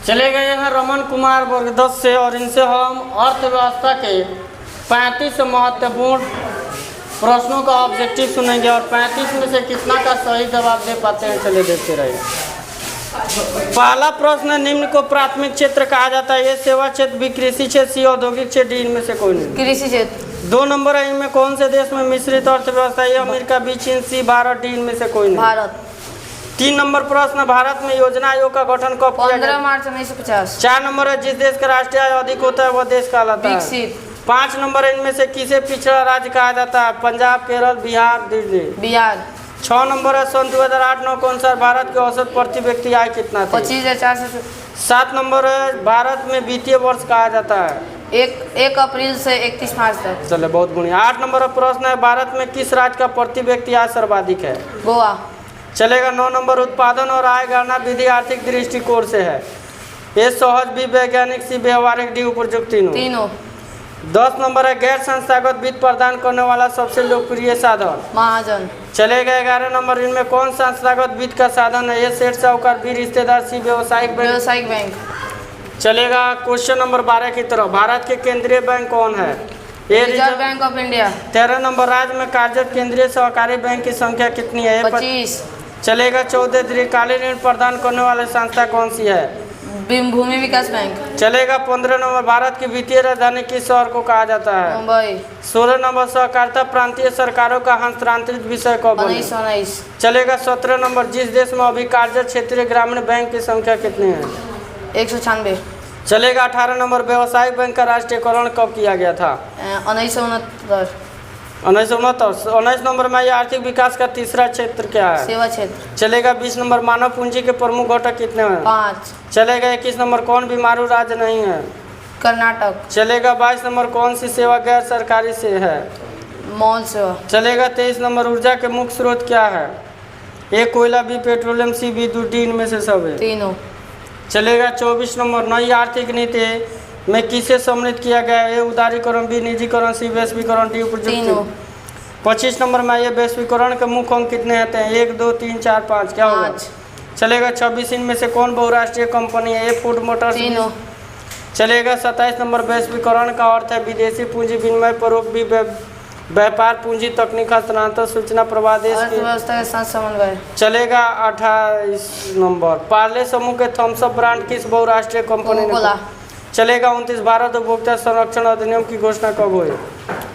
चले गए हैं रमन कुमार वर्ग 10 से और इनसे हम अर्थव्यवस्था के 35 महत्वपूर्ण प्रश्नों का ऑब्जेक्टिव सुनेंगे और 35 में से कितना का सही जवाब दे पाते हैं चले देखते रहिए। पहला प्रश्न, निम्न को प्राथमिक क्षेत्र कहा जाता है। ये सेवा क्षेत्र, बी कृषि क्षेत्र, सी औद्योगिक क्षेत्र, डी इनमें से कोई नहीं। कृषि क्षेत्र। 2 नंबर है, इनमें कौन से देश में मिश्रित अर्थव्यवस्था है? अमेरिका, बी चीन, सी भारत, डी इनमें से कोई नहीं। भारत। 3 नंबर प्रश्न, भारत में योजना आयोग का गठन कब किया गया? 15 मार्च 1950। 4 नंबर है, जिस देश का राष्ट्रीय आय अधिक होता है वह देश कहलाता है विकसित। 5 नंबर है, इनमें से किसे पिछड़ा राज्य कहा जाता है? पंजाब, केरल, बिहार, दिल्ली। बिहार। 6 नंबर है, सन 2008-9 के अनुसार भारत के औसत प्रति व्यक्ति आय कितना था? 25,400। 7 नंबर है, भारत में वित्तीय वर्ष कहा जाता है 1 अप्रैल से 31 मार्च तक। चले बहुत बढ़िया। 8 नंबर का प्रश्न है, भारत में किस राज्य का प्रति व्यक्ति आय सर्वाधिक है? गोवा। चलेगा। 9 नंबर, उत्पादन और आय गणना विधि आर्थिक दृष्टिकोण से है? ए सहज, बी वैज्ञानिक, सी व्यवहारिक, डी उपयुक्त तीनों। 10 नंबर है, गैर संस्थागत वित्त प्रदान करने वाला सबसे लोकप्रिय साधन? महाजन। चलेगा। 11 नंबर, इनमें कौन संस्थागत वित्त का साधन है? ए सेठ साहूकार, बी रिश्तेदार, सी व्यावसायिक बैंक। चलेगा। क्वेश्चन नंबर 12 की तरफ, भारत के केंद्रीय बैंक कौन है? A reserve bank of India. 13 number, राज्य में कार्यरत केंद्रीय सहकारी बैंक की संख्या कितनी है? 25। चलेगा। 14, दीर्घकालीन ऋण प्रदान करने वाली संस्था कौन सी है? भूमि विकास बैंक। चलेगा। 15 नंबर, भारत की वित्तीय राजधानी किस शहर को कहा जाता है? मुंबई। 16 नंबर, सहकारिता प्रांतीय सरकारों का हस्तांतरित विषय कब बना? 1919। चलेगा। 17 नंबर, जिस देश में अभी कार्यरत क्षेत्रीय ग्रामीण बैंक की संख्या कितनी है? 196। चलेगा। 18 नंबर, व्यावसायिक बैंक का राष्ट्रीयकरण कब किया गया था? 1969। 1969। 19 नंबर में, आर्थिक विकास का तीसरा क्षेत्र क्या है? सेवा क्षेत्र। चलेगा। 20 नंबर, मानव पूंजी के प्रमुख घटक कितने हैं? 5। चलेगा। 21 नंबर, कौन बीमारू राज्य नहीं है? कर्नाटक। चलेगा। 22 नंबर, कौन सी सेवा गैर सरकारी से है? मॉल सेवा। चलेगा। 23 नंबर, ऊर्जा के मुख्य स्रोत क्या है? ए कोयला, बी पेट्रोलियम, सी विद्युत, डी इनमें से सब है? तीनों। चलेगा। 24 नंबर, नई आर्थिक नीति में किसे सम्मिलित किया गया है? ए उदारीकरण, बी निजीकरण, सी वैश्वीकरण, डी उपयुक्त। 25 नंबर में, ये वैश्वीकरण के मुख्य अंक कितने आते हैं? 1, 2, 3, 4, 5 क्या होगा? 5। चलेगा। 26 इनमें से कौन बहुराष्ट्रीय कंपनी है? ए फूड मोटर्स। तीनों। चलेगा। 27 नंबर, वैश्वीकरण का अर्थ है विदेशी पूंजी विनिमय, परोक्ष भी व्यापार पूंजी, तकनीक हस्तांतरण, सूचना प्रवाह, देश की अर्थव्यवस्था के साथ समन्वय। चलेगा। 28 नंबर, पार्ले समूह के थम्स अप ब्रांड किस बहुराष्ट्रीय कंपनी ने? चलेगा। 29, भारत उपभोक्ता संरक्षण अधिनियम की घोषणा कब हुई?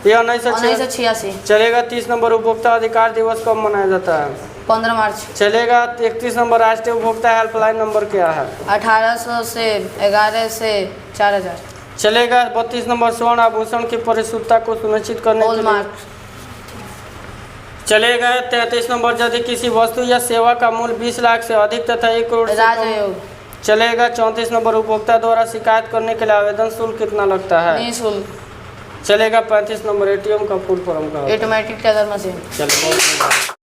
यह 1986। चलेगा। 30 नंबर, उपभोक्ता अधिकार दिवस कब मनाया जाता है? 15 मार्च। चलेगा। 31 नंबर, राष्ट्रीय उपभोक्ता हेल्पलाइन नंबर क्या है? 1800 से 11 से 4000। चलेगा। 32 नंबर, स्वर्ण आभूषण की परिशुद्धता को सुनिश्चित करने के लिए? चलेगा। 33 नंबर, यदि किसी वस्तु या सेवा का मूल्य 20 लाख से अधिक तथा 1 करोड़ से कम। चलेगा। 34 नंबर, उपभोक्ता द्वारा शिकायत करने के लिए आवेदन शुल्क कितना लगता है? निःशुल्क। चलेगा। 35 नंबर, एटीएम का फुल फॉर्म का? Automatic teller machine. चलो बहुत